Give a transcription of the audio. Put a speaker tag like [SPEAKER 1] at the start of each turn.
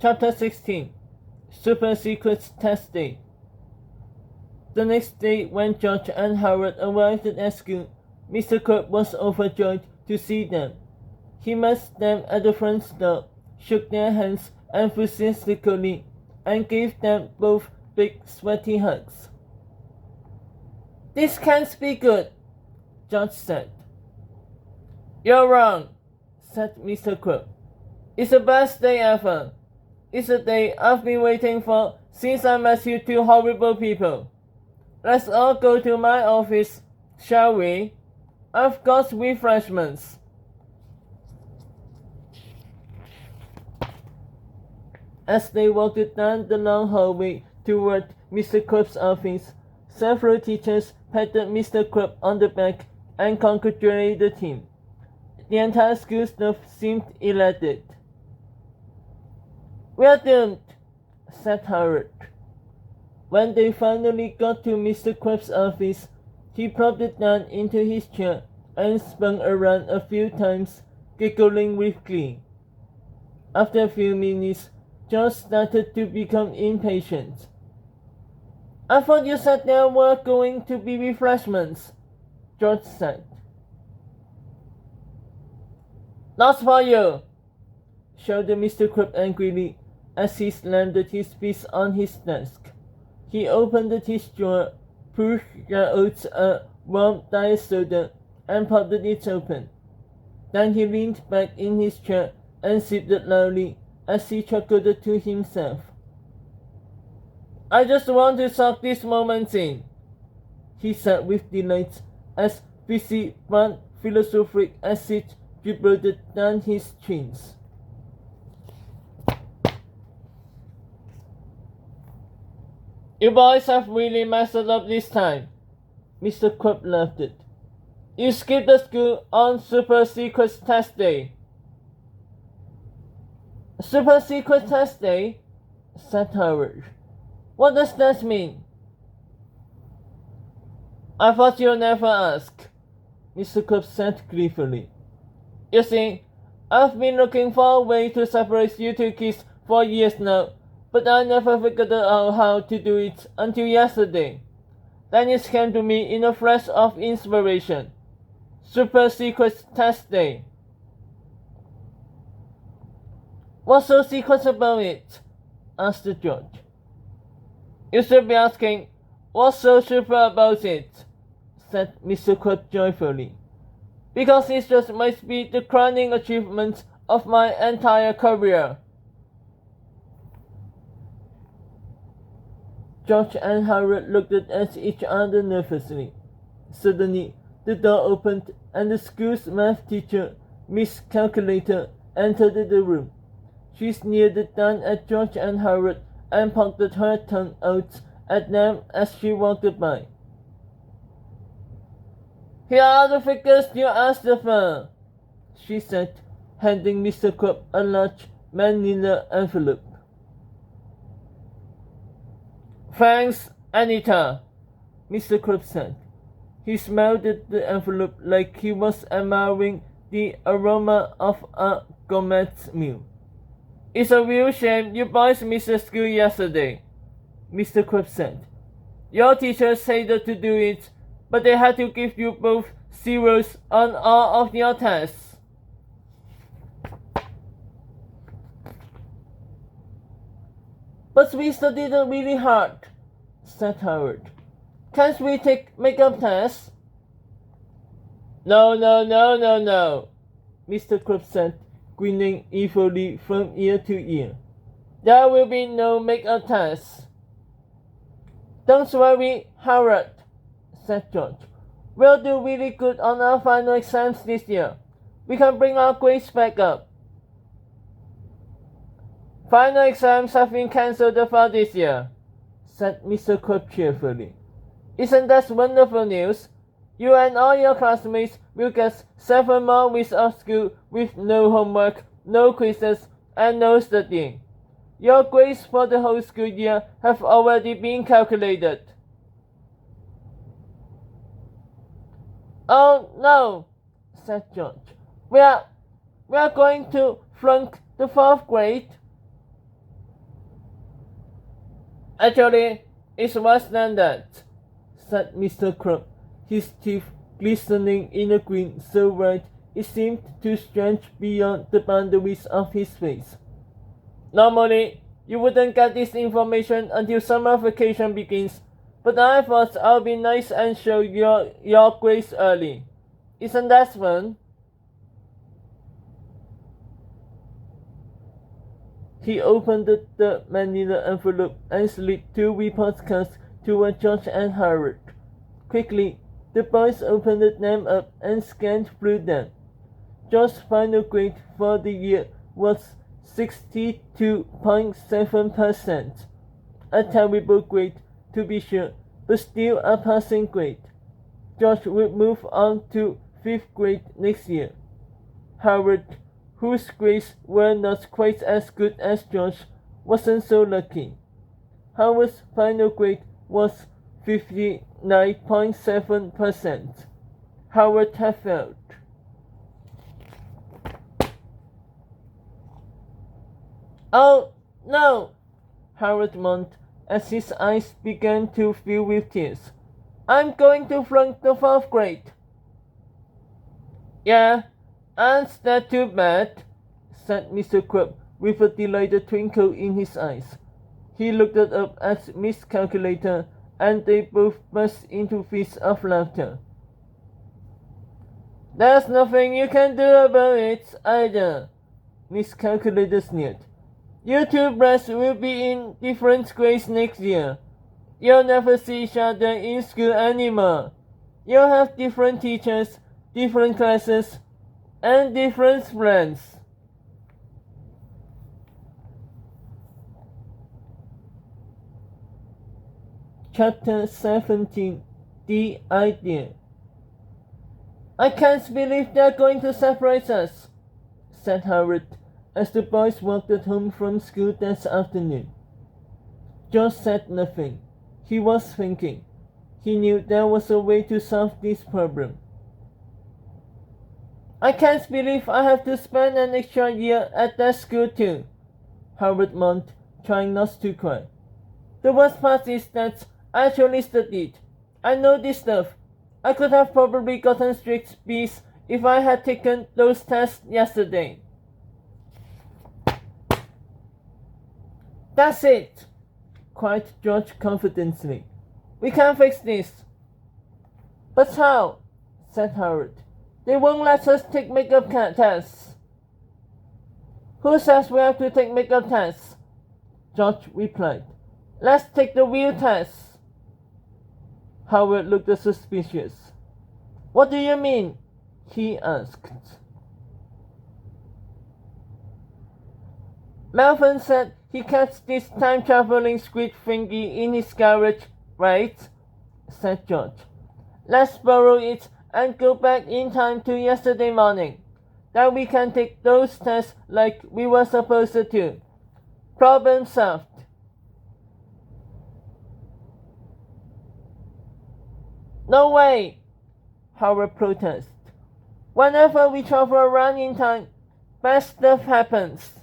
[SPEAKER 1] Chapter 16 Super Secret Test Day. The next day, when George and Howard arrived at school, Mr. Krupp was overjoyed to see them. He met them at the front door, shook their hands enthusiastically, and gave them both big, sweaty hugs. "This can't be good," George said. "You're wrong," said Mr. Krupp. "It's the best day ever. It's a day I've been waiting for since I met you two horrible people. Let's all go to my office, shall we? I've got refreshments." As they walked down the long hallway toward Mr. Krupp's office, several teachers patted Mr. Krupp on the back and congratulated him. The entire school staff seemed elated. "We're doomed," said Howard. When they finally got to Mr. Krupp's office, he plopped down into his chair and spun around a few times, giggling with glee. After a few minutes, George started to become impatient. "I thought you said there were going to be refreshments," George said. "Not for you," shouted Mr. Krupp angrily as he slammed his fist on his desk. He opened his drawer, pulled out a warm diet soda, and popped it open. Then he leaned back in his chair and sipped loudly as he chuckled to himself. "I just want to soak these moments in," he said with delight as fizzy brown philosophic acid dribbled down his chins. "You boys have really messed up this time," Mr. Krupp laughed. "You skipped the school on Super Secret Test Day." "Super Secret Test Day?" said Howard. "What does that mean?" "I thought you'd never ask," Mr. Krupp said gleefully. "You see, I've been looking for a way to separate you two kids for years now, but I never figured out how to do it until yesterday. Then it came to me in a flash of inspiration. Super Secret Test Day." "What's so secret about it?" asked George. "You should be asking, what's so super about it?" said Mr. Krupp joyfully. "Because it just might be the crowning achievement of my entire career." George and Howard looked at each other nervously. Suddenly, the door opened and the school's math teacher, Miss Calculator, entered the room. She sneered down at George and Howard and poked her tongue out at them as she walked by. "Here are the figures you asked for," she said, handing Mr. Krupp a large manila envelope. "Thanks, Anita," Mr. Krupp said. He smelled the envelope like he was admiring the aroma of a gourmet meal. "It's a real shame you boys missed school yesterday," Mr. Krupp said. "Your teachers hated to do it, but they had to give you both zeros on all of your tests." "But we studied really hard," said Howard. "Can't we take makeup tests?" No, Mr. Krupp said, grinning evilly from ear to ear. "There will be no makeup tests." "Don't worry, Howard," said George. "We'll do really good on our final exams this year. We can bring our grades back up." "Final exams have been cancelled for this year," said Mr. Krupp cheerfully. "Isn't that wonderful news? You and all your classmates will get 7 more weeks of school with no homework, no quizzes, and no studying. Your grades for the whole school year have already been calculated." "Oh no," said George. We are going to flunk the 4th grade." Actually, it's worse than that, said Mr. Crump, his teeth glistening in a grin so bright it seemed to stretch beyond the boundaries of his face. Normally, you wouldn't get this information until summer vacation begins, but I thought I'll be nice and show your grades early. Isn't that fun? He opened the manila envelope and slid 2 report cards toward George and Howard. Quickly, the boys opened them up and scanned through them. George's final grade for the year was 62.7%. A terrible grade, to be sure, but still a passing grade. George would move on to 5th grade next year. Howard, whose grades were not quite as good as George, wasn't so lucky. Howard's final grade was 59.7%. Howard had failed. Oh, no! Howard moaned as his eyes began to fill with tears. I'm going to flunk the 4th grade. Yeah, aren't that too bad? Said Mr. Crump with a delighted twinkle in his eyes. He looked up at Miss Calculator and they both burst into fits of laughter. There's nothing you can do about it either, Miss Calculator sneered. You two brats will be in different grades next year. You'll never see each other in school anymore. You'll have different teachers, different classes, and different friends. Chapter 17 The Idea. I can't believe they're going to separate us, said Howard as the boys walked home from school that afternoon. George said nothing. He was thinking. He knew there was a way to solve this problem. I can't believe I have to spend an extra year at that school too, Howard moaned, trying not to cry. The worst part is that I actually studied. I know this stuff. I could have probably gotten strict B's if I had taken those tests yesterday. That's it, cried George confidently. We can fix this. But how? Said Howard. They won't let us take makeup tests. Who says we have to take makeup tests? George replied. Let's take the real tests. Howard looked suspicious. What do you mean? He asked. Melvin said he kept this time-traveling squid thingy in his garage, right? Said George. Let's borrow it and go back in time to yesterday morning. Then we can take those tests like we were supposed to. Problem solved. No way, Howard protested. Whenever we travel around in time, bad stuff happens.